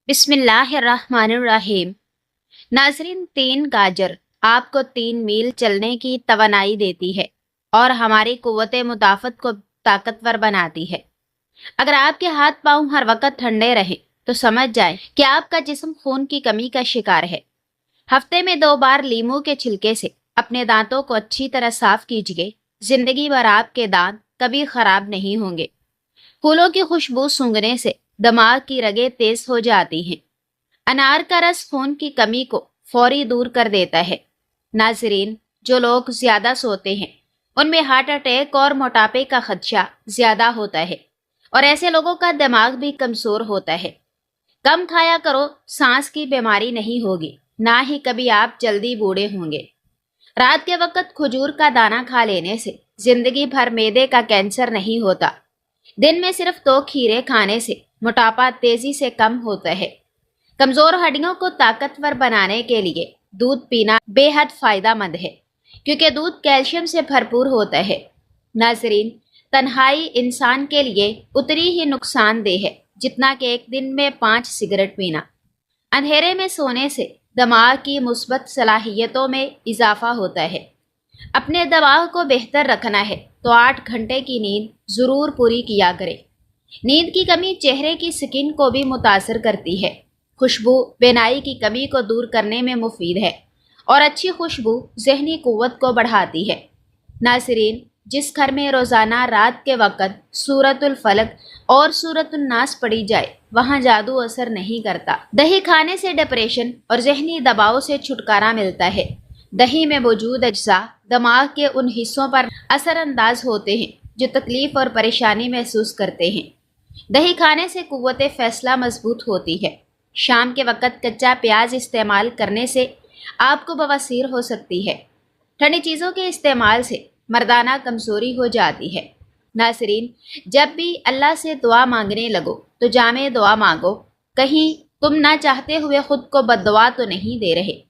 بسم اللہ الرحمن الرحیم۔ ناظرین، 3 گاجر آپ کو 3 میل چلنے کی توانائی دیتی ہے اور ہماری قوت مدافعت کو طاقتور بناتی ہے۔ اگر آپ کے ہاتھ پاؤں ہر وقت ٹھنڈے رہیں تو سمجھ جائیں کہ آپ کا جسم خون کی کمی کا شکار ہے۔ ہفتے میں 2 بار لیموں کے چھلکے سے اپنے دانتوں کو اچھی طرح صاف کیجیے۔ زندگی بھر آپ کے دانت کبھی خراب نہیں ہوں گے۔ پھولوں کی خوشبو سونگھنے سے دماغ کی رگیں تیز ہو جاتی ہیں۔ انار کا رس خون کی کمی کو فوری دور کر دیتا ہے۔ ناظرین، جو لوگ زیادہ سوتے ہیں ان میں ہارٹ اٹیک اور موٹاپے کا خدشہ زیادہ ہوتا ہے، اور ایسے لوگوں کا دماغ بھی کمزور ہوتا ہے۔ کم کھایا کرو، سانس کی بیماری نہیں ہوگی، نہ ہی کبھی آپ جلدی بوڑھے ہوں گے۔ رات کے وقت کھجور کا دانہ کھا لینے سے زندگی بھر معدے کا کینسر نہیں ہوتا۔ دن میں صرف 2 کھیرے کھانے سے موٹاپا تیزی سے کم ہوتا ہے۔ کمزور ہڈیوں کو طاقتور بنانے کے لیے دودھ پینا بے حد فائدہ مند ہے، کیونکہ دودھ کیلشیم سے بھرپور ہوتا ہے۔ ناظرین، تنہائی انسان کے لیے اتنی ہی نقصان دہ ہے جتنا کہ ایک دن میں 5 سگریٹ پینا۔ اندھیرے میں سونے سے دماغ کی مثبت صلاحیتوں میں اضافہ ہوتا ہے۔ اپنے دماغ کو بہتر رکھنا ہے تو 8 گھنٹے کی نیند ضرور پوری کیا کریں۔ نیند کی کمی چہرے کی سکن کو بھی متاثر کرتی ہے۔ خوشبو بینائی کی کمی کو دور کرنے میں مفید ہے، اور اچھی خوشبو ذہنی قوت کو بڑھاتی ہے۔ ناظرین، جس گھر میں روزانہ رات کے وقت سورۃ الفلق اور سورۃ الناس پڑھی جائے وہاں جادو اثر نہیں کرتا۔ دہی کھانے سے ڈپریشن اور ذہنی دباؤ سے چھٹکارا ملتا ہے۔ دہی میں موجود اجزاء دماغ کے ان حصوں پر اثر انداز ہوتے ہیں جو تکلیف اور پریشانی محسوس کرتے ہیں۔ دہی کھانے سے قوت فیصلہ مضبوط ہوتی ہے۔ شام کے وقت کچا پیاز استعمال کرنے سے آپ کو بواسیر ہو سکتی ہے۔ ٹھنڈی چیزوں کے استعمال سے مردانہ کمزوری ہو جاتی ہے۔ ناظرین، جب بھی اللہ سے دعا مانگنے لگو تو جامع دعا مانگو، کہیں تم نہ چاہتے ہوئے خود کو بد دعا تو نہیں دے رہے۔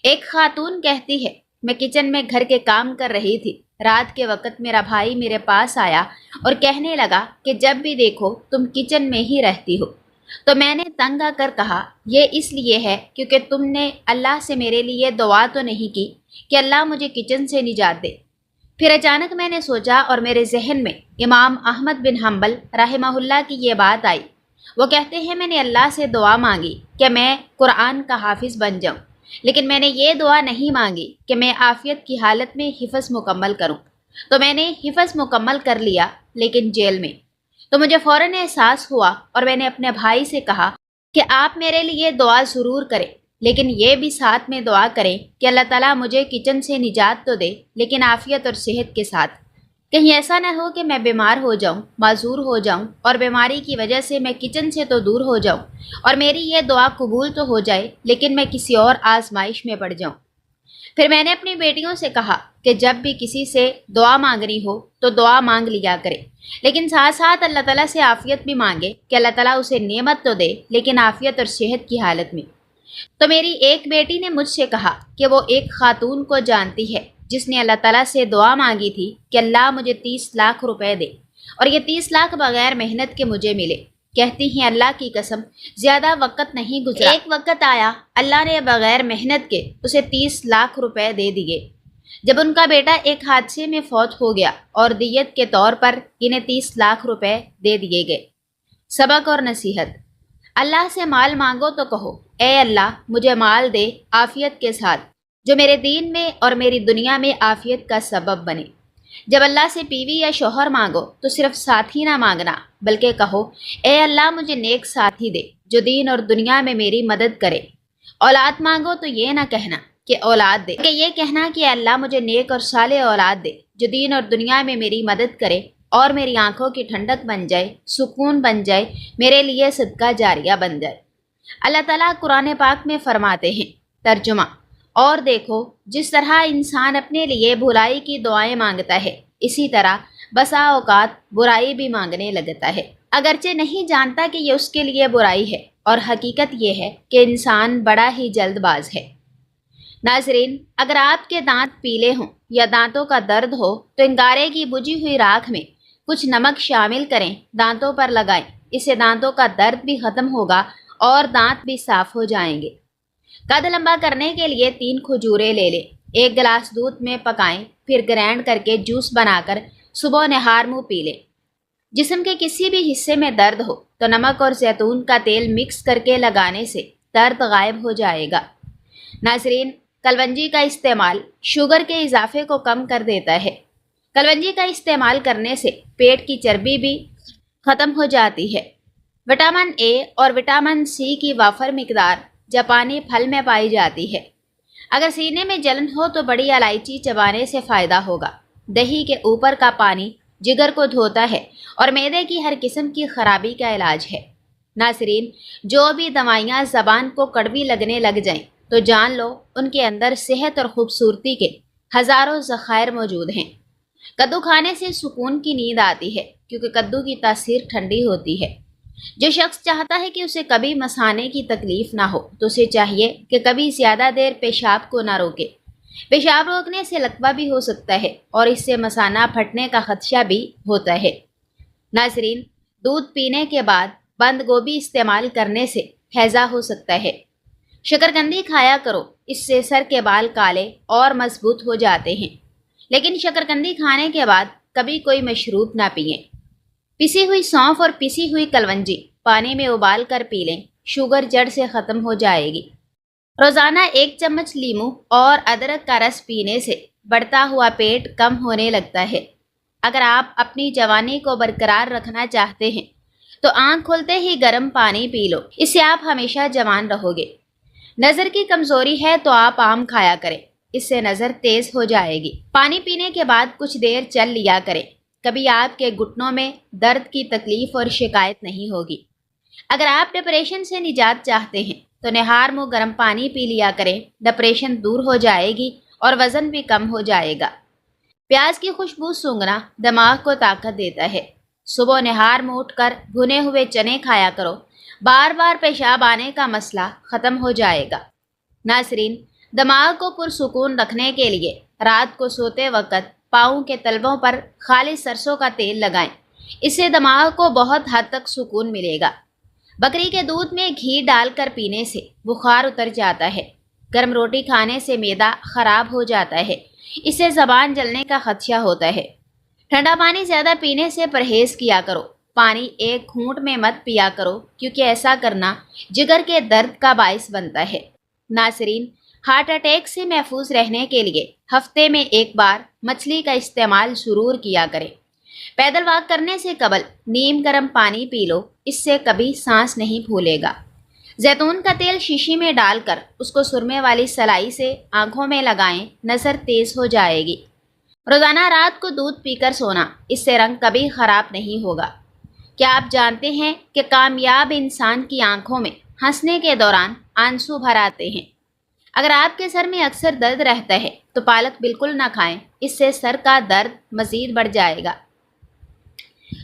ایک خاتون کہتی ہے، میں کچن میں گھر کے کام کر رہی تھی۔ رات کے وقت میرا بھائی میرے پاس آیا اور کہنے لگا کہ جب بھی دیکھو تم کچن میں ہی رہتی ہو۔ تو میں نے تنگ آ کر کہا، یہ اس لیے ہے کیونکہ تم نے اللہ سے میرے لیے دعا تو نہیں کی کہ اللہ مجھے کچن سے نجات دے۔ پھر اچانک میں نے سوچا اور میرے ذہن میں امام احمد بن حنبل رحمہ اللہ کی یہ بات آئی۔ وہ کہتے ہیں، میں نے اللہ سے دعا مانگی کہ میں قرآن کا حافظ بن جاؤں، لیکن میں نے یہ دعا نہیں مانگی کہ میں عافیت کی حالت میں حفظ مکمل کروں۔ تو میں نے حفظ مکمل کر لیا، لیکن جیل میں۔ تو مجھے فوراً احساس ہوا اور میں نے اپنے بھائی سے کہا کہ آپ میرے لیے دعا ضرور کریں، لیکن یہ بھی ساتھ میں دعا کریں کہ اللہ تعالیٰ مجھے کچن سے نجات تو دے، لیکن عافیت اور صحت کے ساتھ۔ کہیں ایسا نہ ہو کہ میں بیمار ہو جاؤں، معذور ہو جاؤں، اور بیماری کی وجہ سے میں کچن سے تو دور ہو جاؤں اور میری یہ دعا قبول تو ہو جائے، لیکن میں کسی اور آزمائش میں پڑ جاؤں۔ پھر میں نے اپنی بیٹیوں سے کہا کہ جب بھی کسی سے دعا مانگنی ہو تو دعا مانگ لیا کرے، لیکن ساتھ ساتھ اللہ تعالیٰ سے عافیت بھی مانگے کہ اللہ تعالیٰ اسے نعمت تو دے، لیکن عافیت اور صحت کی حالت میں۔ تو میری ایک بیٹی نے مجھ سے کہا کہ وہ ایک خاتون کو جانتی ہے جس نے اللہ تعالیٰ سے دعا مانگی تھی کہ اللہ مجھے 30 لاکھ روپے دے، اور یہ 30 لاکھ بغیر محنت کے مجھے ملے۔ کہتی ہیں، اللہ کی قسم زیادہ وقت نہیں گزرا، ایک وقت آیا اللہ نے بغیر محنت کے اسے 30 لاکھ روپے دے دیے۔ جب ان کا بیٹا ایک حادثے میں فوت ہو گیا اور دیت کے طور پر انہیں 30 لاکھ روپے دے دیے گئے۔ سبق اور نصیحت: اللہ سے مال مانگو تو کہو، اے اللہ مجھے مال دے عافیت کے ساتھ، جو میرے دین میں اور میری دنیا میں عافیت کا سبب بنے۔ جب اللہ سے بیوی یا شوہر مانگو تو صرف ساتھی نہ مانگنا، بلکہ کہو، اے اللہ مجھے نیک ساتھی دے جو دین اور دنیا میں میری مدد کرے۔ اولاد مانگو تو یہ نہ کہنا کہ اولاد دے، کہ یہ کہنا کہ اللہ مجھے نیک اور صالح اولاد دے جو دین اور دنیا میں میری مدد کرے اور میری آنکھوں کی ٹھنڈک بن جائے، سکون بن جائے، میرے لیے صدقہ جاریہ بن جائے۔ اللہ تعالیٰ قرآن پاک میں فرماتے ہیں، ترجمہ: اور دیکھو، جس طرح انسان اپنے لیے بھلائی کی دعائیں مانگتا ہے، اسی طرح بسا اوقات برائی بھی مانگنے لگتا ہے، اگرچہ نہیں جانتا کہ یہ اس کے لیے برائی ہے، اور حقیقت یہ ہے کہ انسان بڑا ہی جلد باز ہے۔ ناظرین، اگر آپ کے دانت پیلے ہوں یا دانتوں کا درد ہو تو انگارے کی بجھی ہوئی راکھ میں کچھ نمک شامل کریں، دانتوں پر لگائیں، اس سے دانتوں کا درد بھی ختم ہوگا اور دانت بھی صاف ہو جائیں گے۔ قد لمبا کرنے کے لیے 3 کھجوریں لے لیں، 1 گلاس دودھ میں پکائیں، پھر گرینڈ کر کے جوس بنا کر صبح نہار منہ پی لیں۔ جسم کے کسی بھی حصے میں درد ہو تو نمک اور زیتون کا تیل مکس کر کے لگانے سے درد غائب ہو جائے گا۔ ناظرین، کلونجی کا استعمال شوگر کے اضافے کو کم کر دیتا ہے۔ کلونجی کا استعمال کرنے سے پیٹ کی چربی بھی ختم ہو جاتی ہے۔ وٹامن اے اور وٹامن سی کی وافر مقدار جاپانی پھل میں پائی جاتی ہے۔ اگر سینے میں جلن ہو تو بڑی الائچی چبانے سے فائدہ ہوگا۔ دہی کے اوپر کا پانی جگر کو دھوتا ہے اور معدے کی ہر قسم کی خرابی کا علاج ہے۔ ناظرین، جو بھی دوائیاں زبان کو کڑوی لگنے لگ جائیں تو جان لو ان کے اندر صحت اور خوبصورتی کے ہزاروں ذخائر موجود ہیں۔ کدو کھانے سے سکون کی نیند آتی ہے کیونکہ کدو کی تاثیر ٹھنڈی ہوتی ہے۔ جو شخص چاہتا ہے کہ اسے کبھی مثانے کی تکلیف نہ ہو تو اسے چاہیے کہ کبھی زیادہ دیر پیشاب کو نہ روکے۔ پیشاب روکنے سے لقوہ بھی ہو سکتا ہے اور اس سے مثانہ پھٹنے کا خدشہ بھی ہوتا ہے۔ ناظرین، دودھ پینے کے بعد بند گوبھی استعمال کرنے سے ہیضہ ہو سکتا ہے۔ شکرکندی کھایا کرو، اس سے سر کے بال کالے اور مضبوط ہو جاتے ہیں۔ لیکن شکرکندی کھانے کے بعد کبھی کوئی مشروب نہ پئیں۔ پسی ہوئی سونف اور پسی ہوئی کلونجی پانی میں ابال کر پی لیں، شوگر جڑ سے ختم ہو جائے گی۔ روزانہ 1 چمچ لیموں اور ادرک کا رس پینے سے بڑھتا ہوا پیٹ کم ہونے لگتا ہے۔ اگر آپ اپنی جوانی کو برقرار رکھنا چاہتے ہیں تو آنکھ کھلتے ہی گرم پانی پی لو، اس سے آپ ہمیشہ جوان رہو گے۔ نظر کی کمزوری ہے تو آپ آم کھایا کریں، اس سے نظر تیز ہو جائے گی۔ پانی پینے کے بعد کچھ دیر چل لیا کریں، کبھی آپ کے گھٹنوں میں درد کی تکلیف اور شکایت نہیں ہوگی۔ اگر آپ ڈپریشن سے نجات چاہتے ہیں تو نہار منہ گرم پانی پی لیا کریں، ڈپریشن دور ہو جائے گی اور وزن بھی کم ہو جائے گا۔ پیاز کی خوشبو سونگھنا دماغ کو طاقت دیتا ہے۔ صبح نہار منہ اٹھ کر بھنے ہوئے چنے کھایا کرو، بار بار پیشاب آنے کا مسئلہ ختم ہو جائے گا۔ ناظرین، دماغ کو پرسکون رکھنے کے لیے رات کو سوتے وقت پاؤں کے تلووں پر خالص سرسوں کا تیل لگائیں، اس سے دماغ کو بہت حد تک سکون ملے گا۔ بکری کے دودھ میں گھی ڈال کر پینے سے بخار اتر جاتا ہے۔ گرم روٹی کھانے سے معدہ خراب ہو جاتا ہے، اس سے زبان جلنے کا خدشہ ہوتا ہے۔ ٹھنڈا پانی زیادہ پینے سے پرہیز کیا کرو، پانی 1 گھونٹ میں مت پیا کرو کیونکہ ایسا کرنا جگر کے درد کا باعث بنتا ہے۔ ناظرین، ہارٹ اٹیک سے محفوظ رہنے کے لیے ہفتے میں 1 بار مچھلی کا استعمال ضرور کیا کریں۔ پیدل واک کرنے سے قبل نیم گرم پانی پی لو، اس سے کبھی سانس نہیں پھولے گا۔ زیتون کا تیل شیشی میں ڈال کر اس کو سرمے والی سلائی سے آنکھوں میں لگائیں، نظر تیز ہو جائے گی۔ روزانہ رات کو دودھ پی کر سونا، اس سے رنگ کبھی خراب نہیں ہوگا۔ کیا آپ جانتے ہیں کہ کامیاب انسان کی آنکھوں میں ہنسنے کے دوران آنسو بھر آتے ہیں؟ اگر آپ کے سر میں اکثر درد رہتا ہے تو پالک بالکل نہ کھائیں، اس سے سر کا درد مزید بڑھ جائے گا۔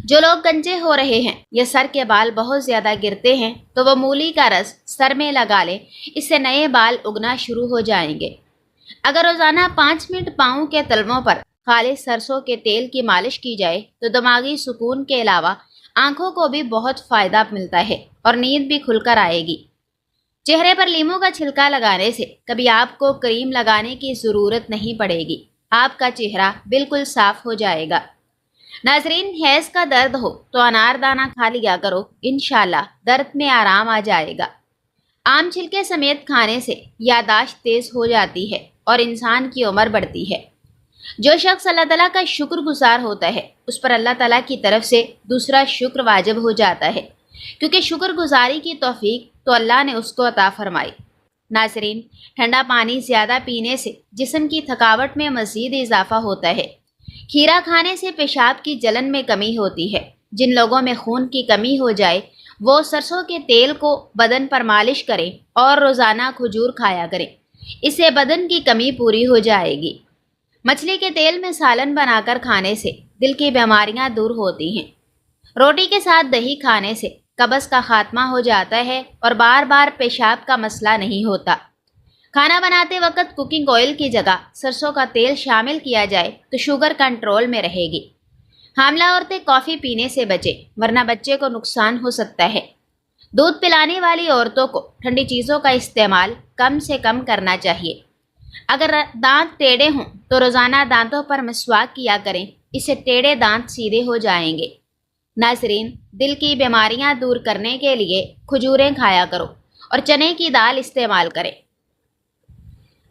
جو لوگ گنجے ہو رہے ہیں یا سر کے بال بہت زیادہ گرتے ہیں تو وہ مولی کا رس سر میں لگا لیں، اس سے نئے بال اگنا شروع ہو جائیں گے۔ اگر روزانہ 5 منٹ پاؤں کے تلووں پر خالص سرسوں کے تیل کی مالش کی جائے تو دماغی سکون کے علاوہ آنکھوں کو بھی بہت فائدہ ملتا ہے اور نیند بھی کھل کر آئے گی۔ چہرے پر لیموں کا چھلکا لگانے سے کبھی آپ کو کریم لگانے کی ضرورت نہیں پڑے گی، آپ کا چہرہ بالکل صاف ہو جائے گا۔ ناظرین، حیض کا درد ہو تو انار دانہ کھا لیا کرو، انشاءاللہ درد میں آرام آ جائے گا۔ آم چھلکے سمیت کھانے سے یادداشت تیز ہو جاتی ہے اور انسان کی عمر بڑھتی ہے۔ جو شخص اللہ تعالیٰ کا شکر گزار ہوتا ہے اس پر اللہ تعالیٰ کی طرف سے دوسرا شکر واجب ہو جاتا ہے، کیونکہ شکر گزاری کی توفیق تو اللہ نے اس کو عطا فرمائی۔ ناظرین، ٹھنڈا پانی زیادہ پینے سے جسم کی تھکاوٹ میں مزید اضافہ ہوتا ہے۔ کھیرا کھانے سے پیشاب کی جلن میں کمی ہوتی ہے۔ جن لوگوں میں خون کی کمی ہو جائے وہ سرسوں کے تیل کو بدن پر مالش کریں اور روزانہ کھجور کھایا کریں، اس سے بدن کی کمی پوری ہو جائے گی۔ مچھلی کے تیل میں سالن بنا کر کھانے سے دل کی بیماریاں دور ہوتی ہیں۔ روٹی کے ساتھ دہی کھانے سے قبض کا خاتمہ ہو جاتا ہے اور بار بار پیشاب کا مسئلہ نہیں ہوتا۔ کھانا بناتے وقت کوکنگ آئل کی جگہ سرسوں کا تیل شامل کیا جائے تو شوگر کنٹرول میں رہے گی۔ حاملہ عورتیں کافی پینے سے بچیں ورنہ بچے کو نقصان ہو سکتا ہے۔ دودھ پلانے والی عورتوں کو ٹھنڈی چیزوں کا استعمال کم سے کم کرنا چاہیے۔ اگر دانت ٹیڑھے ہوں تو روزانہ دانتوں پر مسواک کیا کریں، اس سے ٹیڑھے دانت سیدھے ہو جائیں گے۔ ناظرین، دل کی بیماریاں دور کرنے کے لیے کھجوریں کھایا کرو اور چنے کی دال استعمال کریں۔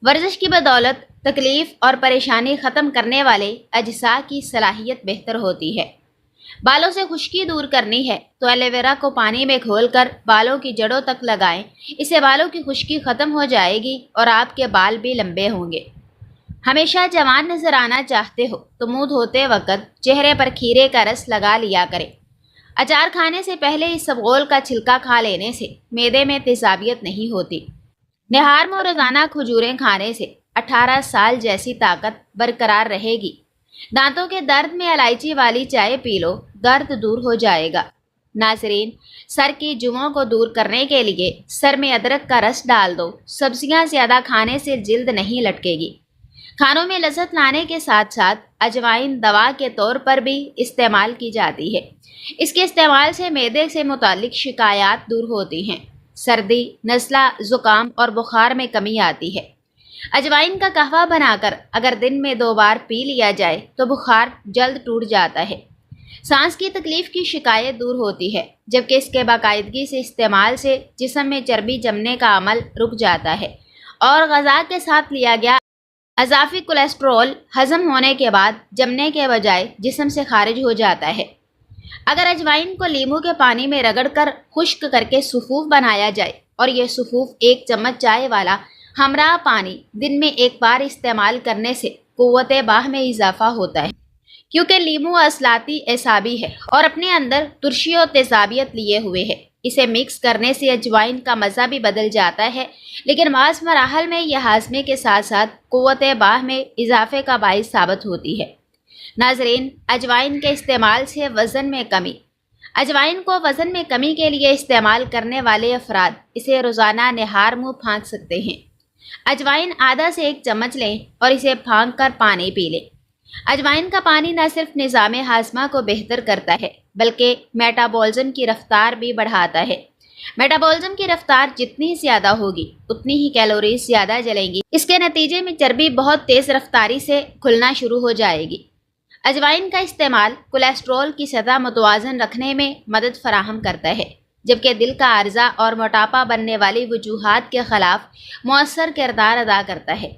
ورزش کی بدولت تکلیف اور پریشانی ختم کرنے والے اجزاء کی صلاحیت بہتر ہوتی ہے۔ بالوں سے خشکی دور کرنی ہے تو ایلو ویرا کو پانی میں گھول کر بالوں کی جڑوں تک لگائیں، اس سے بالوں کی خشکی ختم ہو جائے گی اور آپ کے بال بھی لمبے ہوں گے۔ ہمیشہ جوان نظر آنا چاہتے ہو تو منہ دھوتے وقت چہرے پر کھیرے کا رس لگا لیا کریں۔ اچار کھانے سے پہلے اسبغول کا چھلکا کھا لینے سے معدے میں تیزابیت نہیں ہوتی۔ نہار میں روزانہ کھجوریں کھانے سے 18 سال جیسی طاقت برقرار رہے گی۔ دانتوں کے درد میں الائچی والی چائے پی لو، درد دور ہو جائے گا۔ ناظرین، سر کی جوؤں کو دور کرنے کے لیے سر میں ادرک کا رس ڈال دو۔ سبزیاں زیادہ کھانے سے جلد نہیں لٹکے گی۔ کھانوں میں لذت لانے کے ساتھ ساتھ اجوائن دوا کے طور پر بھی استعمال کی جاتی ہے۔ اس کے استعمال سے معدے سے متعلق شکایات دور ہوتی ہیں۔ سردی، نزلہ، زکام اور بخار میں کمی آتی ہے۔ اجوائن کا قہوہ بنا کر اگر دن میں 2 بار پی لیا جائے تو بخار جلد ٹوٹ جاتا ہے۔ سانس کی تکلیف کی شکایت دور ہوتی ہے، جبکہ اس کے باقاعدگی سے استعمال سے جسم میں چربی جمنے کا عمل رک جاتا ہے اور غذا کے ساتھ لیا گیا اضافی کولیسٹرول ہضم ہونے کے بعد جمنے کے بجائے جسم سے خارج ہو جاتا ہے۔ اگر اجوائن کو لیموں کے پانی میں رگڑ کر خشک کر کے سفوف بنایا جائے اور یہ سفوف 1 چمچ چائے والا ہمراہ پانی دن میں 1 بار استعمال کرنے سے قوت باہ میں اضافہ ہوتا ہے، کیونکہ لیمو اصلاتی اعصابی ہے اور اپنے اندر ترشی و تیزابیت لیے ہوئے ہے۔ اسے مکس کرنے سے اجوائن کا مزہ بھی بدل جاتا ہے، لیکن بعض مراحل میں یہ ہاضمے کے ساتھ ساتھ قوت باہ میں اضافے کا باعث ثابت ہوتی ہے۔ ناظرین، اجوائن کے استعمال سے وزن میں کمی۔ اجوائن کو وزن میں کمی کے لیے استعمال کرنے والے افراد اسے روزانہ نہار منہ پھانک سکتے ہیں۔ اجوائن آدھا سے 1 چمچ لیں اور اسے پھانک کر پانی پی لیں۔ اجوائن کا پانی نہ صرف نظام ہاضمہ کو بہتر کرتا ہے بلکہ میٹابولزم کی رفتار بھی بڑھاتا ہے۔ میٹابولزم کی رفتار جتنی زیادہ ہوگی اتنی ہی کیلوریز زیادہ جلیں گی۔ اس کے نتیجے میں چربی بہت تیز رفتاری سے کھلنا شروع ہو جائے گی۔ اجوائن کا استعمال کولیسٹرول کی سطح متوازن رکھنے میں مدد فراہم کرتا ہے، جبکہ دل کا عارضہ اور موٹاپا بننے والی وجوہات کے خلاف مؤثر کردار ادا کرتا ہے۔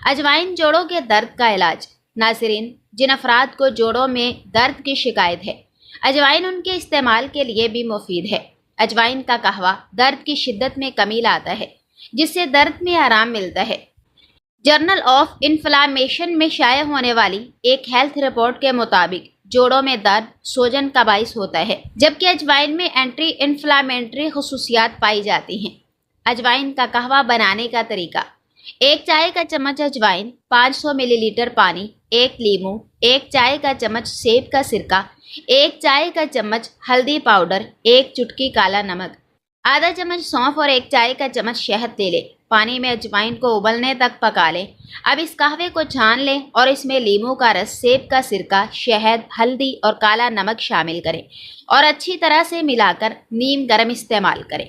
اجوائن جوڑوں کے درد کا علاج۔ ناظرین، جن افراد کو جوڑوں میں درد کی شکایت ہے، اجوائن ان کے استعمال کے لیے بھی مفید ہے۔ اجوائن کا قہوہ درد کی شدت میں کمی لاتا ہے، جس سے درد میں آرام ملتا ہے۔ جرنل آف انفلامیشن میں شائع ہونے والی ایک ہیلتھ رپورٹ کے مطابق جوڑوں میں درد سوجن کا باعث ہوتا ہے، جبکہ اجوائن میں اینٹی انفلامٹری خصوصیات پائی جاتی ہیں۔ اجوائن کا قہوہ بنانے کا طریقہ: 1 چائے کا چمچ اجوائن، 500 ملی لیٹر پانی، 1 لیموں، 1 چائے کا چمچ سیب کا سرکہ، 1 چائے کا چمچ ہلدی پاؤڈر، 1 چٹکی کالا نمک، آدھا چمچ سونف اور 1 چائے کا چمچ شہد لے لیں۔ پانی میں اجوائن کو ابلنے تک پکا لیں۔ اب اس قہوے کو چھان لیں اور اس میں لیموں کا رس، سیب کا سرکہ، شہد، ہلدی اور کالا نمک شامل کریں اور اچھی طرح سے ملا کر نیم گرم استعمال کریں۔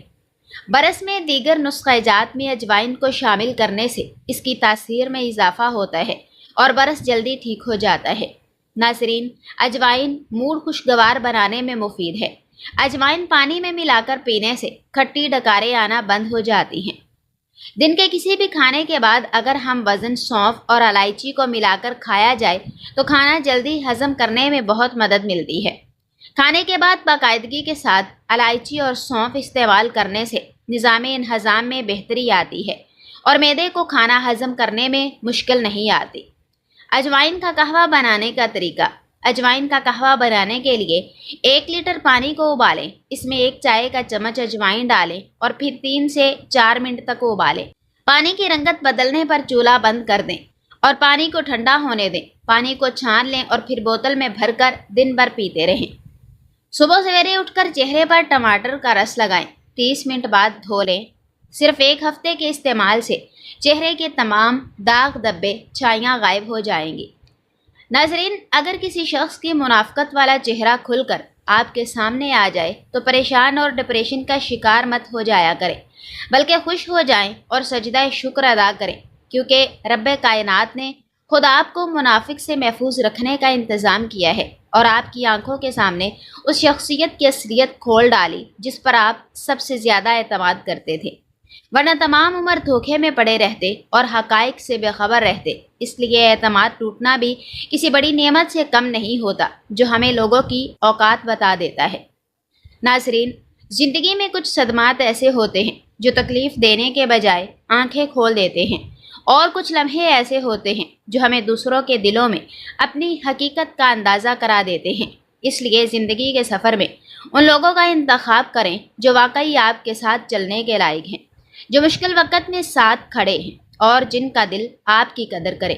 برس میں دیگر نسخہ جات میں اجوائن کو شامل کرنے سے اس کی تاثیر میں اضافہ ہوتا ہے اور برس جلدی ٹھیک ہو جاتا ہے۔ ناظرین، اجوائن موڈ خوشگوار بنانے میں مفید ہے۔ اجوائن پانی میں ملا کر پینے سے کھٹی ڈکاریں آنا بند ہو جاتی ہیں۔ دن کے کسی بھی کھانے کے بعد اگر ہم وزن سونف اور الائچی کو ملا کر کھایا جائے تو کھانا جلدی ہضم کرنے میں بہت مدد ملتی ہے۔ کھانے کے بعد باقاعدگی کے ساتھ الائچی اور سونف استعمال کرنے سے نظام انہضام میں بہتری آتی ہے اور معدے کو کھانا ہضم کرنے میں مشکل نہیں آتی۔ اجوائن کا قہوہ بنانے کا طریقہ: اجوائن کا قہوہ بنانے کے لیے 1 لیٹر پانی کو ابالیں، اس میں 1 چائے کا چمچ اجوائن ڈالیں اور پھر 3 سے 4 منٹ تک ابالیں۔ پانی کی رنگت بدلنے پر چولہا بند کر دیں اور پانی کو ٹھنڈا ہونے دیں۔ پانی کو چھان لیں اور پھر بوتل میں بھر کر دن بھر پیتے رہیں۔ صبح سویرے اٹھ کر چہرے پر ٹماٹر کا رس لگائیں، 30 منٹ بعد دھو لیں۔ صرف 1 ہفتے کے استعمال سے چہرے کے تمام داغ، دبے، چھائیاں غائب ہو جائیں گی۔ ناظرین، اگر کسی شخص کی منافقت والا چہرہ کھل کر آپ کے سامنے آ جائے تو پریشان اور ڈپریشن کا شکار مت ہو جایا کریں، بلکہ خوش ہو جائیں اور سجدہ شکر ادا کریں، کیونکہ رب کائنات نے خود آپ کو منافق سے محفوظ رکھنے کا انتظام کیا ہے اور آپ کی آنکھوں کے سامنے اس شخصیت کی اصلیت کھول ڈالی جس پر آپ سب سے زیادہ اعتماد کرتے تھے، ورنہ تمام عمر دھوکے میں پڑے رہتے اور حقائق سے بے خبر رہتے۔ اس لیے اعتماد ٹوٹنا بھی کسی بڑی نعمت سے کم نہیں ہوتا جو ہمیں لوگوں کی اوقات بتا دیتا ہے۔ ناظرین، زندگی میں کچھ صدمات ایسے ہوتے ہیں جو تکلیف دینے کے بجائے آنکھیں کھول دیتے ہیں، اور کچھ لمحے ایسے ہوتے ہیں جو ہمیں دوسروں کے دلوں میں اپنی حقیقت کا اندازہ کرا دیتے ہیں۔ اس لیے زندگی کے سفر میں ان لوگوں کا انتخاب کریں جو واقعی آپ کے ساتھ چلنے کے لائق ہیں، جو مشکل وقت میں ساتھ کھڑے ہیں اور جن کا دل آپ کی قدر کرے۔